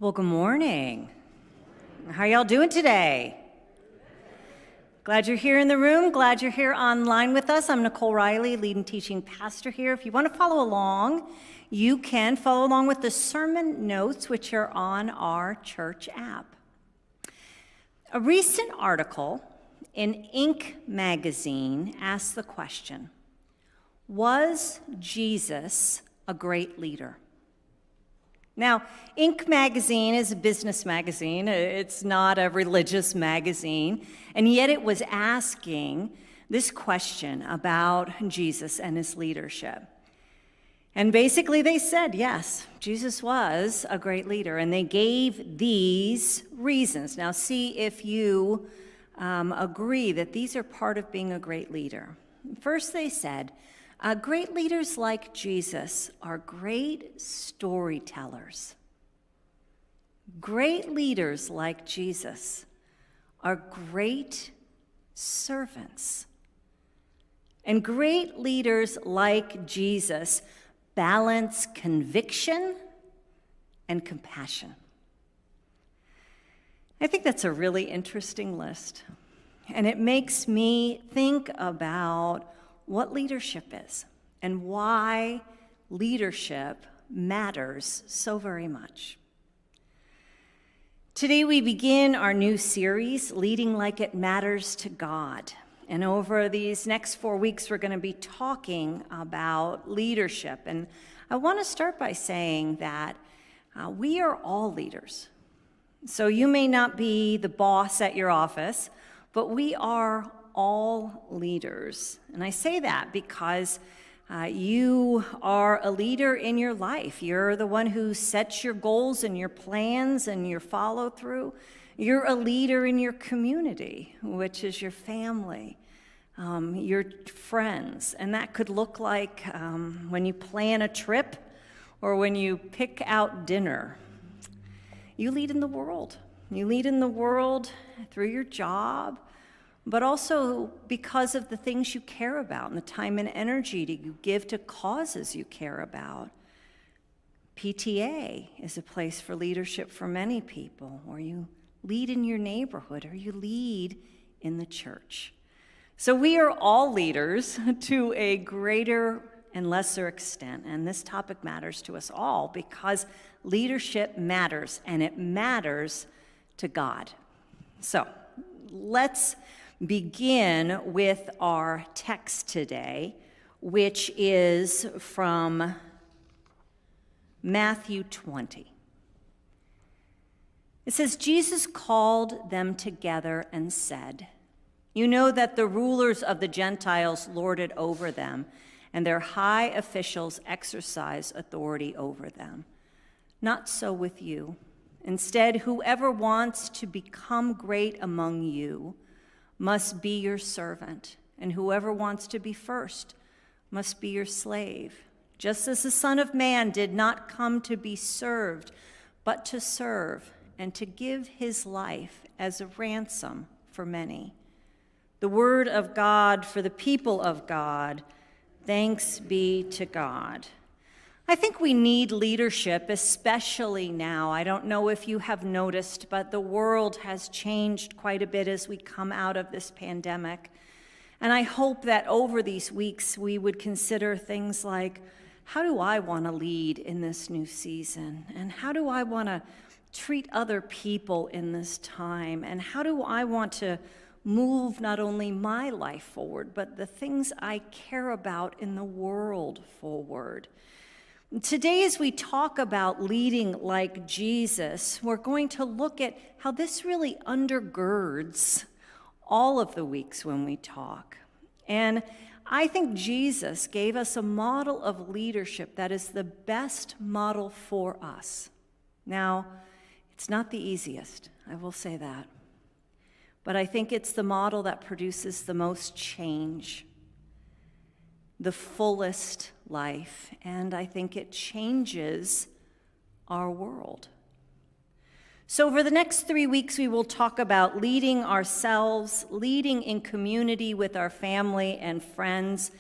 Well, good morning. How y'all doing today? Glad you're here in the room. Glad you're here online with us. I'm Nicole Reilley, lead and teaching pastor here. If you want to follow along, you can follow along with the sermon notes, which are on our church app. A recent article in Inc. magazine asked the question, was Jesus a great leader? Now, Inc. magazine is a business magazine. It's not a religious magazine. And yet it was asking this question about Jesus and his leadership. And basically they said, yes, Jesus was a great leader. And they gave these reasons. Now, see if you agree that these are part of being a great leader. First, they said, great leaders like Jesus are great storytellers. Great leaders like Jesus are great servants. And great leaders like Jesus balance conviction and compassion. I think that's a really interesting list. And it makes me think about what leadership is and why leadership matters so very much. Today we begin our new series, Leading Like It Matters to God. And over these next 4 weeks, we're going to be talking about leadership. And I want to start by saying that we are all leaders. So you may not be the boss at your office, but we are all leaders. And I say that because you are a leader in your life. You're the one who sets your goals and your plans and your follow through. You're a leader in your community, which is your family, your friends. And that could look like when you plan a trip or when you pick out dinner. You lead in the world. You lead in the world through your job, but also because of the things you care about and the time and energy you give to causes you care about. PTA is a place for leadership for many people, or you lead in your neighborhood, or you lead in the church. So we are all leaders to a greater and lesser extent, and this topic matters to us all because leadership matters, and it matters to God. So let's begin with our text today, which is from Matthew 20. It says, Jesus called them together and said, "You know that the rulers of the Gentiles lord it over them, and their high officials exercise authority over them. Not so with you. Instead, whoever wants to become great among you must be your servant, and whoever wants to be first must be your slave, just as the Son of Man did not come to be served, but to serve and to give his life as a ransom for many." The word of God for the people of God. Thanks be to God. I think we need leadership, especially now. I don't know if you have noticed, but the world has changed quite a bit as we come out of this pandemic. And I hope that over these weeks we would consider things like, how do I want to lead in this new season? And how do I want to treat other people in this time? And how do I want to move not only my life forward, but the things I care about in the world forward? Today, as we talk about leading like Jesus, we're going to look at how this really undergirds all of the weeks when we talk. And I think Jesus gave us a model of leadership that is the best model for us. Now, it's not the easiest, I will say that. But I think it's the model that produces the most change, the fullest life, and I think it changes our world. So over the next 3 weeks, we will talk about leading ourselves, leading in community with our family and friends,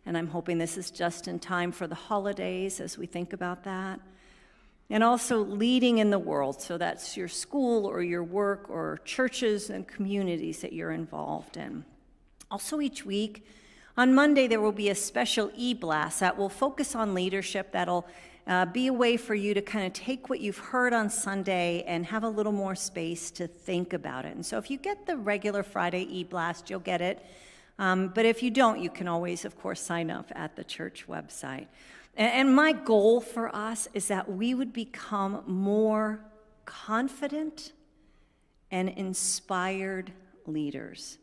and I'm hoping this is just in time for the holidays as we think about that. and also leading in the world. So that's your school or your work or churches and communities that you're involved in. Also each week, on Monday, there will be a special e-blast that will focus on leadership. That'll be a way for you to kind of take what you've heard on Sunday and have a little more space to think about it. And so if you get the regular Friday e-blast, you'll get it. But if you don't, you can always, of course, sign up at the church website. And my goal for us is that we would become more confident and inspired leaders.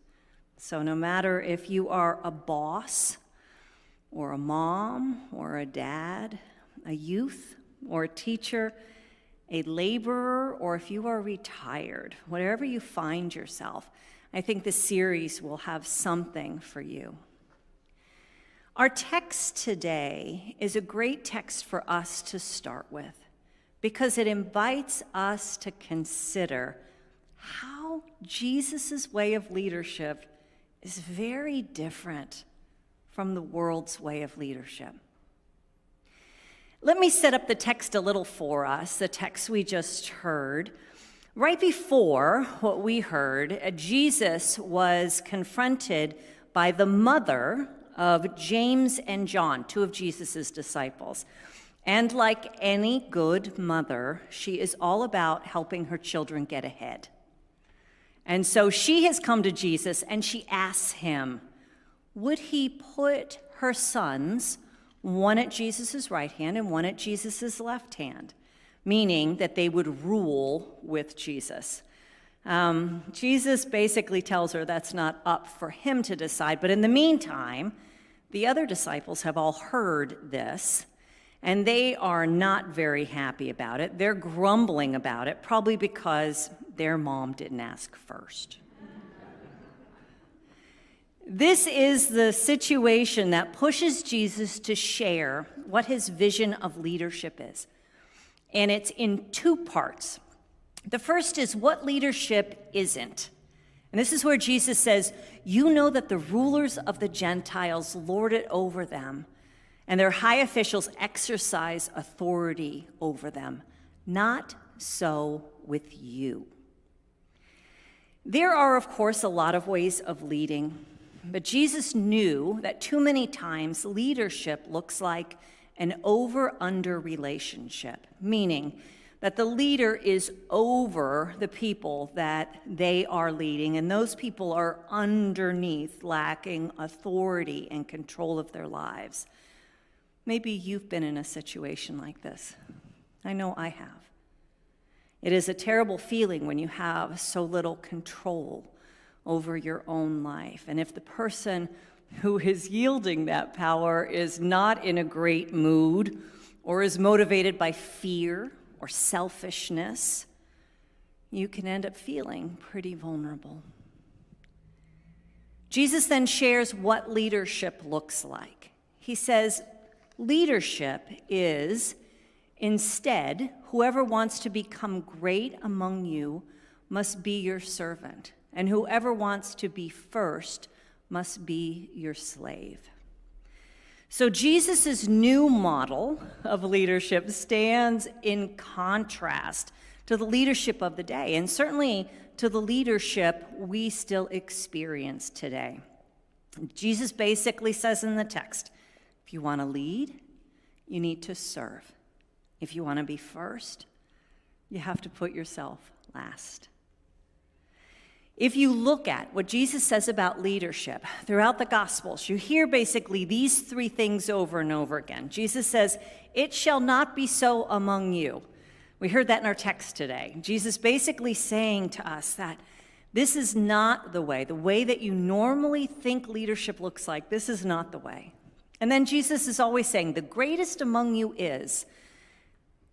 So no matter if you are a boss or a mom or a dad, a youth or a teacher, a laborer, or if you are retired, wherever you find yourself, I think this series will have something for you. Our text today is a great text for us to start with because it invites us to consider how Jesus' way of leadership is very different from the world's way of leadership. Let me set up the text a little for us, the text we just heard. Right before what we heard, Jesus was confronted by the mother of James and John, two of Jesus' disciples. And like any good mother, she is all about helping her children get ahead. And so she has come to Jesus and she asks him, would he put her sons, one at Jesus' right hand and one at Jesus' left hand, meaning that they would rule with Jesus. Jesus basically tells her that's not up for him to decide, but in the meantime, the other disciples have all heard this, and they are not very happy about it. They're grumbling about it, probably because their mom didn't ask first. This is the situation that pushes Jesus to share what his vision of leadership is. And it's in two parts. The first is what leadership isn't. And this is where Jesus says, you know that the rulers of the Gentiles lord it over them, and their high officials exercise authority over them. Not so with you. There are, of course, a lot of ways of leading, but Jesus knew that too many times leadership looks like an over-under relationship, meaning that the leader is over the people that they are leading, and those people are underneath, lacking authority and control of their lives. Maybe you've been in a situation like this. I know I have. It is a terrible feeling when you have so little control over your own life. And if the person who is yielding that power is not in a great mood or is motivated by fear or selfishness, you can end up feeling pretty vulnerable. Jesus then shares what leadership looks like. He says, leadership is, instead, whoever wants to become great among you must be your servant, and whoever wants to be first must be your slave. So Jesus' new model of leadership stands in contrast to the leadership of the day, and certainly to the leadership we still experience today. Jesus basically says in the text, if you want to lead, you need to serve. If you want to be first, you have to put yourself last. If you look at what Jesus says about leadership throughout the Gospels, you hear basically these three things over and over again. Jesus says, it shall not be so among you. We heard that in our text today. Jesus basically saying to us that this is not the way that you normally think leadership looks like, this is not the way. And then Jesus is always saying, the greatest among you is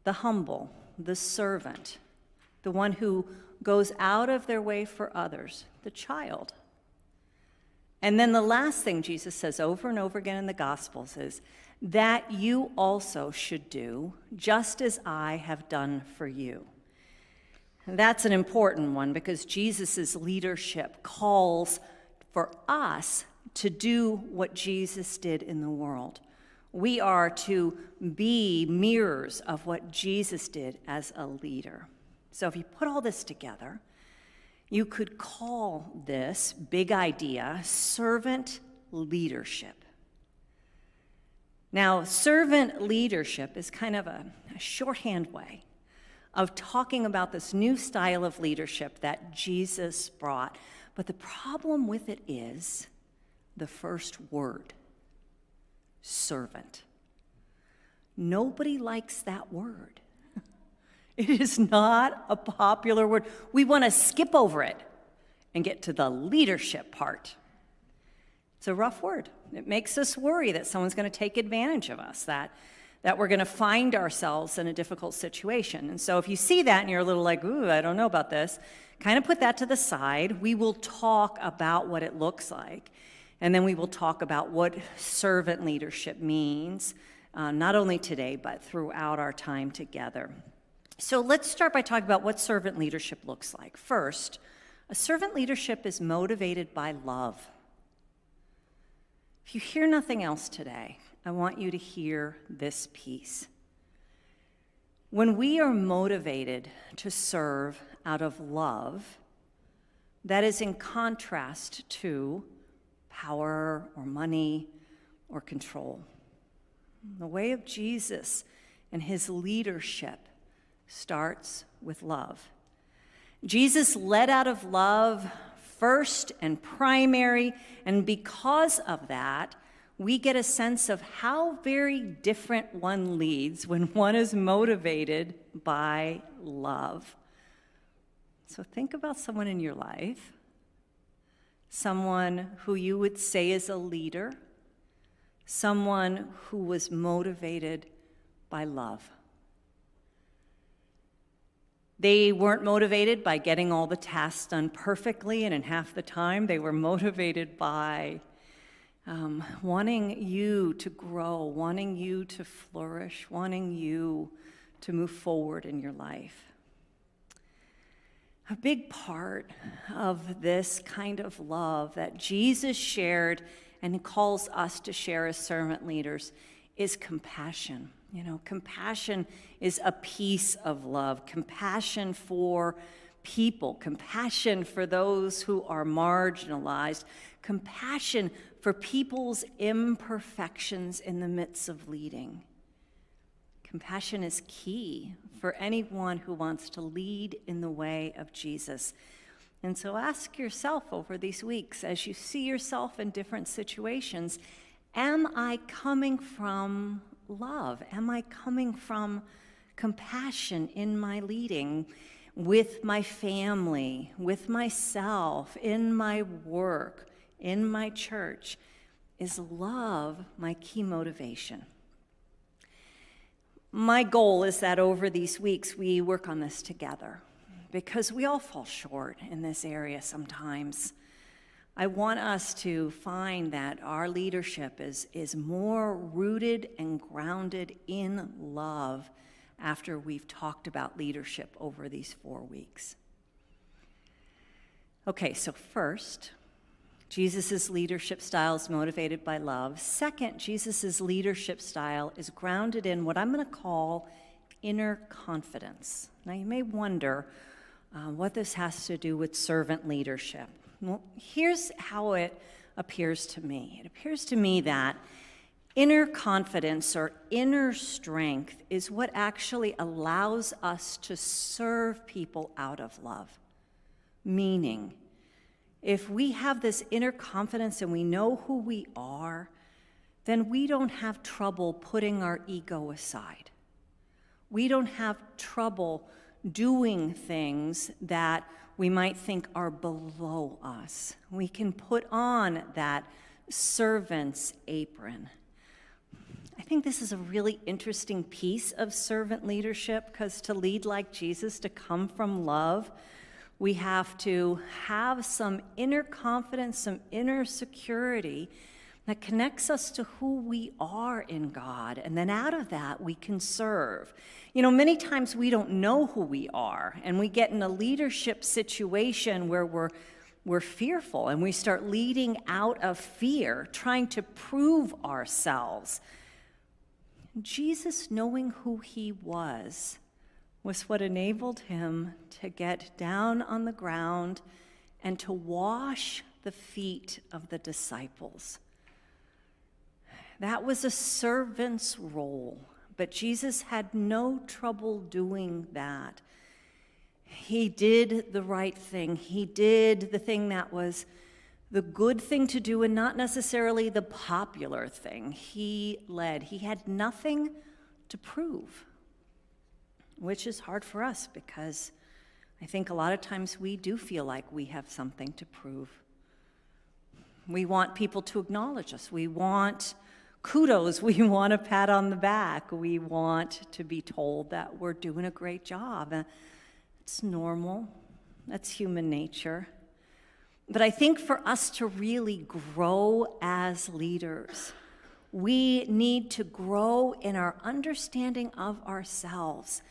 the humble, the servant, the one who goes out of their way for others, the child. And then the last thing Jesus says over and over again in the Gospels is that you also should do just as I have done for you. And that's an important one because Jesus' leadership calls for us to do what Jesus did in the world, We are to be mirrors of what Jesus did as a leader. So if you put all this together, you could call this big idea servant leadership. Now, servant leadership is kind of a shorthand way of talking about this new style of leadership that Jesus brought. But the problem with it is the first word, servant. Nobody likes that word. It is not a popular word. We want to skip over it and get to the leadership part. It's a rough word. It makes us worry that someone's going to take advantage of us, that we're going to find ourselves in a difficult situation. And so if you see that and you're a little like, ooh, I don't know about this, kind of put that to the side. We will talk about what it looks like. And then we will talk about what servant leadership means, not only today, but throughout our time together. So let's start by talking about what servant leadership looks like. First, a servant leadership is motivated by love. If you hear nothing else today, I want you to hear this piece. When we are motivated to serve out of love, that is in contrast to power or money or control. The way of Jesus and his leadership starts with love. Jesus led out of love first and primary, and because of that, we get a sense of how very different one leads when one is motivated by love. So think about someone in your life, someone who you would say is a leader, someone who was motivated by love. They weren't motivated by getting all the tasks done perfectly and in half the time. They were motivated by wanting you to grow, wanting you to flourish, wanting you to move forward in your life. A big part of this kind of love that Jesus shared and calls us to share as servant leaders is compassion. You know, compassion is a piece of love. Compassion for people, compassion for those who are marginalized, compassion for people's imperfections in the midst of leading. Compassion is key for anyone who wants to lead in the way of Jesus. And so ask yourself over these weeks, as you see yourself in different situations, am I coming from love? Am I coming from compassion in my leading with my family, with myself, in my work, in my church? Is love my key motivation? My goal is that over these weeks we work on this together, because we all fall short in this area sometimes. I want us to find that our leadership is more rooted and grounded in love after we've talked about leadership over these 4 weeks. Okay, so first, Jesus' leadership style is motivated by love. Second, Jesus' leadership style is grounded in what I'm going to call inner confidence. Now, you may wonder what this has to do with servant leadership. Well, here's how it appears to me. It appears to me that inner confidence or inner strength is what actually allows us to serve people out of love. Meaning, if we have this inner confidence and we know who we are, then we don't have trouble putting our ego aside. We don't have trouble doing things that we might think are below us. We can put on that servant's apron. I think this is a really interesting piece of servant leadership, because to lead like Jesus, to come from love, we have to have some inner confidence, some inner security that connects us to who we are in God. And then out of that, we can serve. You know, many times we don't know who we are, and we get in a leadership situation where we're fearful, and we start leading out of fear, trying to prove ourselves. Jesus, knowing who he was what enabled him to get down on the ground and to wash the feet of the disciples. That was a servant's role, but Jesus had no trouble doing that. He did the right thing. He did the thing that was the good thing to do and not necessarily the popular thing. He led. He had nothing to prove, which is hard for us because I think a lot of times we do feel like we have something to prove. We want people to acknowledge us. We want kudos. We want a pat on the back. We want to be told that we're doing a great job. It's normal. That's human nature. But I think for us to really grow as leaders, we need to grow in our understanding of ourselves.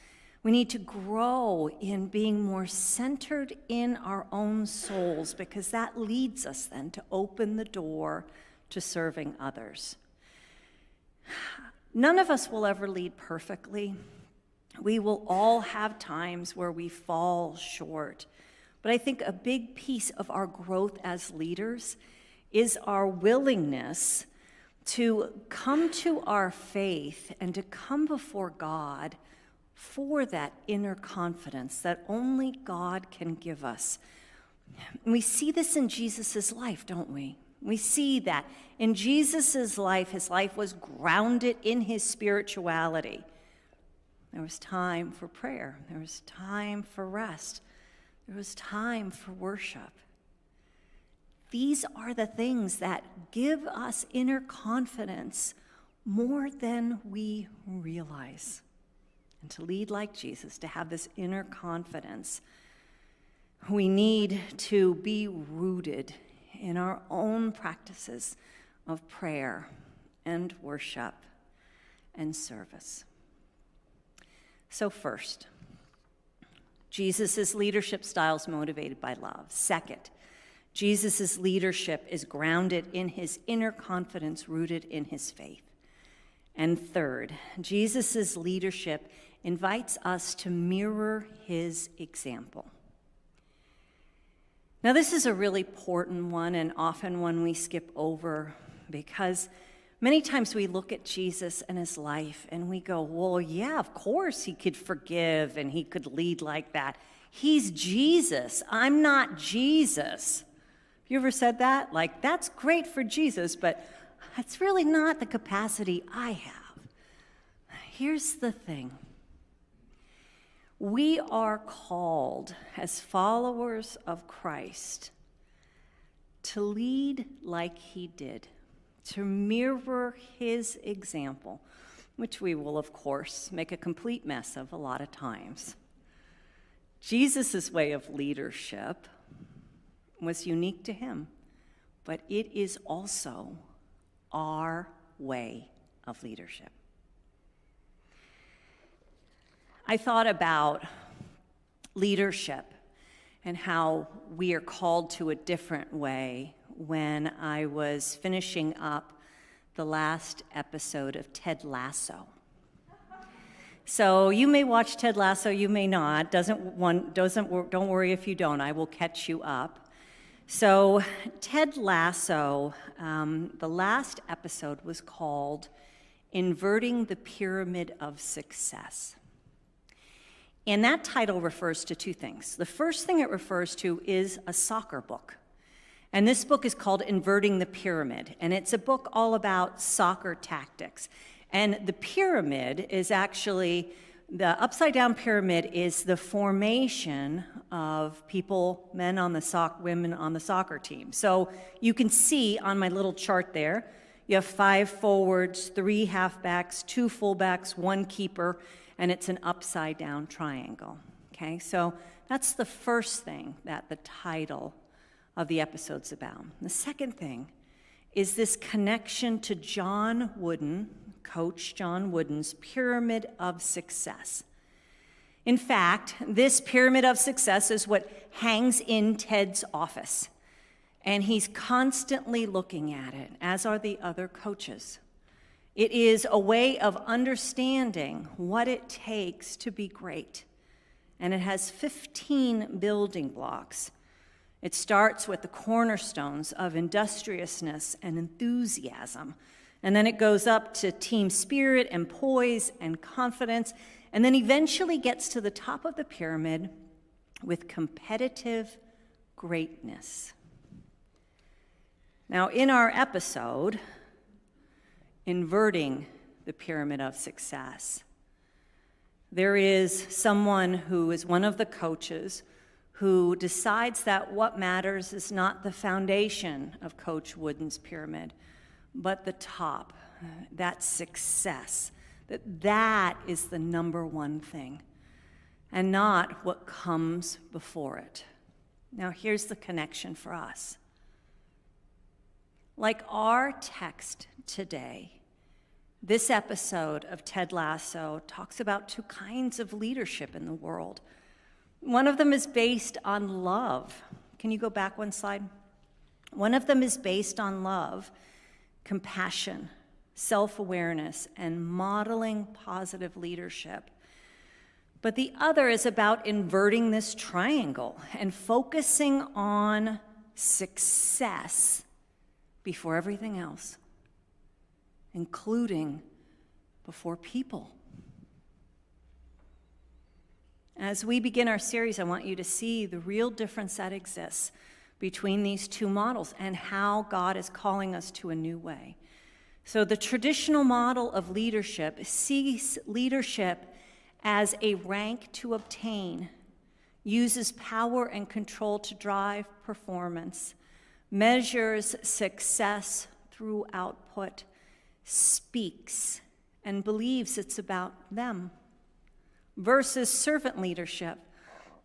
We need to grow in being more centered in our own souls, because that leads us then to open the door to serving others. None of us will ever lead perfectly. We will all have times where we fall short. But I think a big piece of our growth as leaders is our willingness to come to our faith and to come before God for that inner confidence that only God can give us. And we see this in Jesus' life, don't we? We see that in Jesus' life, his life was grounded in his spirituality. There was time for prayer. There was time for rest. There was time for worship. These are the things that give us inner confidence more than we realize. And to lead like Jesus, to have this inner confidence, we need to be rooted in our own practices of prayer and worship and service. So first, Jesus' leadership style is motivated by love. Second, Jesus' leadership is grounded in his inner confidence, rooted in his faith. And third, Jesus' leadership invites us to mirror his example. Now, this is a really important one and often one we skip over, because many times we look at Jesus and his life and we go, well, yeah, of course he could forgive and he could lead like that. He's Jesus. I'm not Jesus. You ever said that? Like, that's great for Jesus, but that's really not the capacity I have. Here's the thing. We are called as followers of Christ to lead like he did, to mirror his example, which we will, of course, make a complete mess of a lot of times. Jesus' way of leadership was unique to him, but it is also our way of leadership. I thought about leadership and how we are called to a different way when I was finishing up the last episode of Ted Lasso. So you may watch Ted Lasso, you may not. Don't worry if you don't. I will catch you up. So Ted Lasso, the last episode was called Inverting the Pyramid of Success. And that title refers to two things. The first thing it refers to is a soccer book. And this book is called Inverting the Pyramid. And it's a book all about soccer tactics. And the pyramid is actually, the upside-down pyramid is the formation of people, men on the women on the soccer team. So you can see on my little chart there, you have 5 forwards, 3 halfbacks, 2 fullbacks, 1 keeper, and it's an upside-down triangle, okay? So that's the first thing that the title of the episode's about. The second thing is this connection to John Wooden, Coach John Wooden's Pyramid of Success. In fact, this Pyramid of Success is what hangs in Ted's office, and he's constantly looking at it, as are the other coaches. It is a way of understanding what it takes to be great. And it has 15 building blocks. It starts with the cornerstones of industriousness and enthusiasm. And then it goes up to team spirit and poise and confidence, and then eventually gets to the top of the pyramid with competitive greatness. Now, in our episode, Inverting the Pyramid of Success, there is someone who is one of the coaches who decides that what matters is not the foundation of Coach Wooden's pyramid, but the top, that success, that is the number one thing, and not what comes before it. Now, here's the connection for us. Like our text today, this episode of Ted Lasso talks about two kinds of leadership in the world. One of them is based on love. Can you go back one slide? One of them is based on love, compassion, self-awareness, and modeling positive leadership. But the other is about inverting this triangle and focusing on success before everything else, including before people. As we begin our series, I want you to see the real difference that exists between these two models and how God is calling us to a new way. So the traditional model of leadership sees leadership as a rank to obtain, uses power and control to drive performance, measures success through output, speaks, and believes it's about them, versus servant leadership,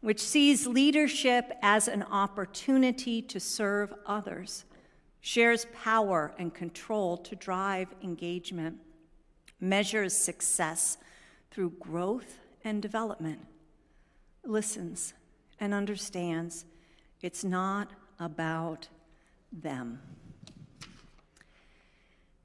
which sees leadership as an opportunity to serve others, shares power and control to drive engagement, measures success through growth and development, listens and understands it's not about them.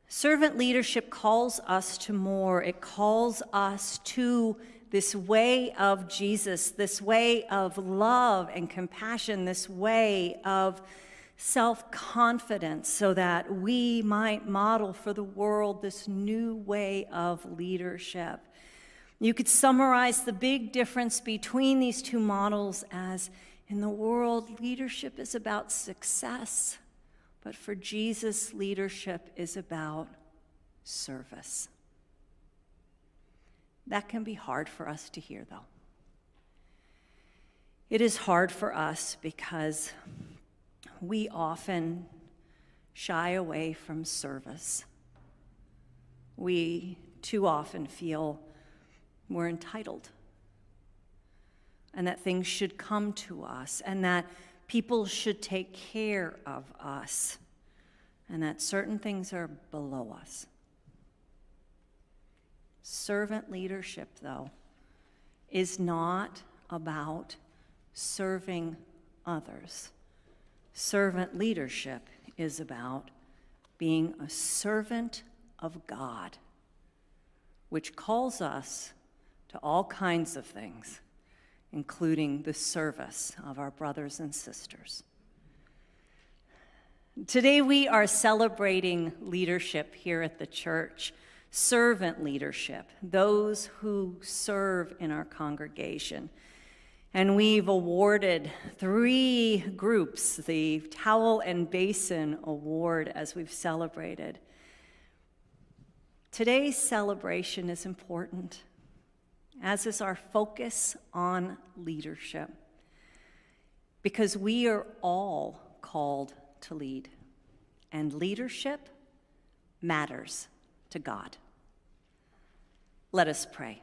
Servant leadership calls us to more. It calls us to this way of Jesus, this way of love and compassion, this way of self-confidence, so that we might model for the world this new way of leadership. You could summarize the big difference between these two models as, in the world, leadership is about success, but for Jesus, leadership is about service. That can be hard for us to hear, though. It is hard for us because we often shy away from service. We too often feel we're entitled, and that things should come to us, and that people should take care of us, and that certain things are below us. Servant leadership, though, is not about serving others. Servant leadership is about being a servant of God, which calls us to all kinds of things, including the service of our brothers and sisters. Today we are celebrating leadership here at the church, servant leadership, those who serve in our congregation. And we've awarded 3 groups the Towel and Basin Award as we've celebrated. Today's celebration is important, as is our focus on leadership, because we are all called to lead, and leadership matters to God. Let us pray.